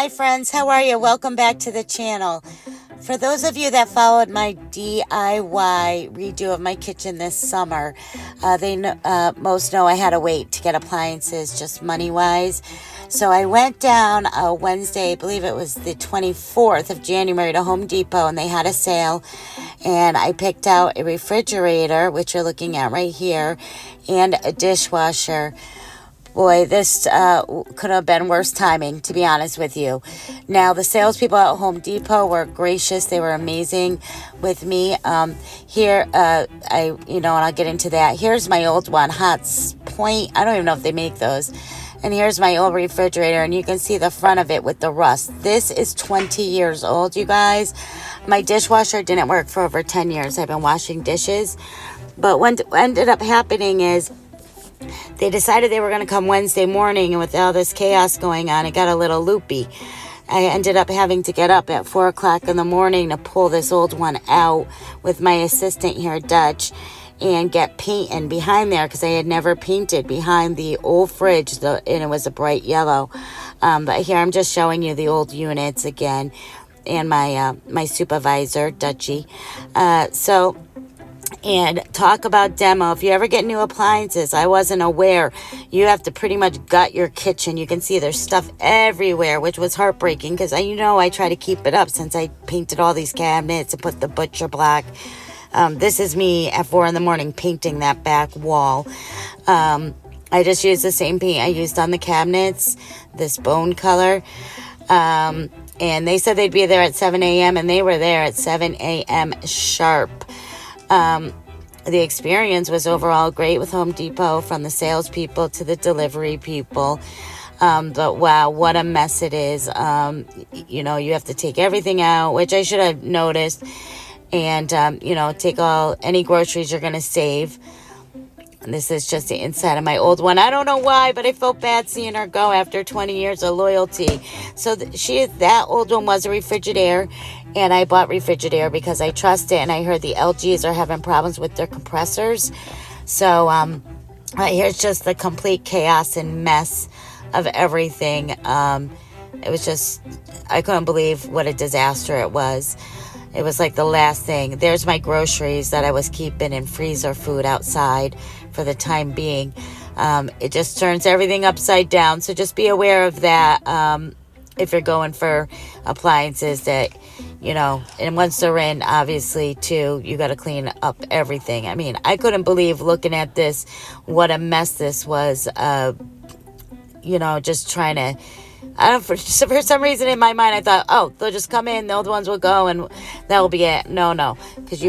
Hi friends, how are you? Welcome back to the channel. For those of you that followed my DIY redo of my kitchen this summer, most know I had to wait to get appliances, just money-wise. So I went down Wednesday, I believe it was the 24th of January, to Home Depot, and they had a sale. And I picked out a refrigerator, which you're looking at right here, and a dishwasher. Boy, this could have been worse timing, to be honest with you. Now, the salespeople at Home Depot were gracious. They were amazing with me. And I'll get into that. Here's my old one, Hot's Point. I don't even know if they make those. And here's my old refrigerator, and you can see the front of it with the rust. This is 20 years old, you guys. My dishwasher didn't work for over 10 years. I've been washing dishes. But what ended up happening is they decided they were going to come Wednesday morning, and with all this chaos going on, it got a little loopy. I ended up having to get up at 4 o'clock in the morning to pull this old one out with my assistant here, Dutch, and get painting behind there because I had never painted behind the old fridge, and it was a bright yellow. But here I'm just showing you the old units again, and my supervisor, Dutchy. And talk about demo. If you ever get new appliances, I wasn't aware. You have to pretty much gut your kitchen. You can see there's stuff everywhere, which was heartbreaking because I try to keep it up since I painted all these cabinets and put the butcher block. This is me at 4 in the morning painting that back wall. I just used the same paint I used on the cabinets, this bone color. And they said they'd be there at 7 a.m. and they were there at 7 a.m. sharp. The experience was overall great with Home Depot, from the salespeople to the delivery people. But wow, what a mess it is. You have to take everything out, which I should have noticed, and, take any groceries you're going to save. And this is just the inside of my old one. I don't know why, but I felt bad seeing her go after 20 years of loyalty. So that old one was a Frigidaire, and I bought Frigidaire because I trust it, and I heard the LGs are having problems with their compressors. So here's just the complete chaos and mess of everything. It was just, I couldn't believe what a disaster it was. It was like the last thing. There's my groceries that I was keeping in freezer food outside for the time being. It just turns everything upside down. So just be aware of that if you're going for appliances that, and once they're in, obviously, too, you got to clean up everything. I mean, I couldn't believe looking at this, what a mess this was, just trying to, for some reason in my mind, I thought, oh, they'll just come in, the old ones will go, and that'll be it. No, because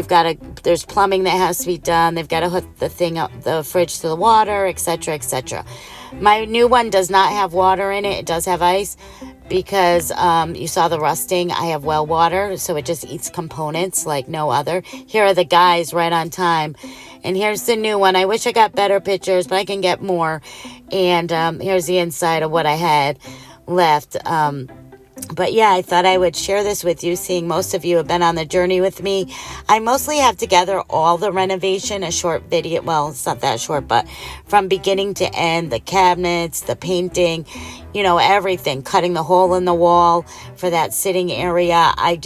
there's plumbing that has to be done. They've got to hook the fridge to the water, etc., etc. My new one does not have water in it. It does have ice because you saw the rusting. I have well water, so it just eats components like no other. Here are the guys right on time. And here's the new one. I wish I got better pictures, but I can get more. And here's the inside of what I had left. But yeah, I thought I would share this with you, seeing most of you have been on the journey with me. I mostly have together all the renovation, a short video. Well, it's not that short, but from beginning to end, the cabinets, the painting, everything, cutting the hole in the wall for that sitting area. I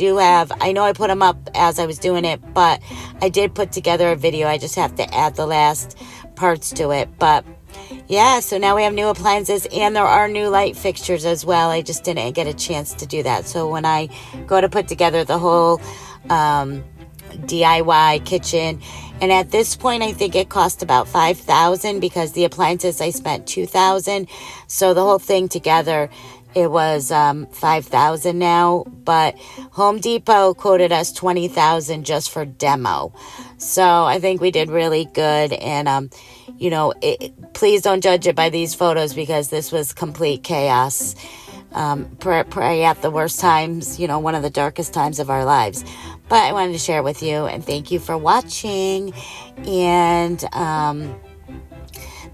know I put them up as I was doing it, but I did put together a video. I just have to add the last parts to it. But yeah, so now we have new appliances, and there are new light fixtures as well. I just didn't get a chance to do that. So when I go to put together the whole DIY kitchen, and at this point, I think it cost about $5,000 because the appliances I spent $2,000. So the whole thing together, it was $5,000 now. But Home Depot quoted us $20,000 just for demo. So I think we did really good, and please don't judge it by these photos because this was complete chaos. Probably at the worst times, one of the darkest times of our lives. But I wanted to share it with you, and thank you for watching. And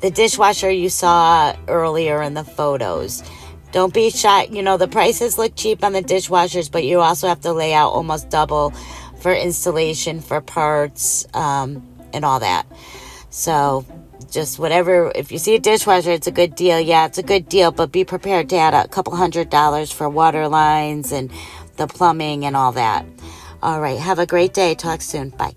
the dishwasher you saw earlier in the photos, don't be shy. The prices look cheap on the dishwashers, but you also have to lay out almost double for installation, for parts, and all that. So just whatever, if you see a dishwasher, it's a good deal. Yeah, it's a good deal, but be prepared to add a couple $100 for water lines and the plumbing and all that. All right, have a great day. Talk soon. Bye.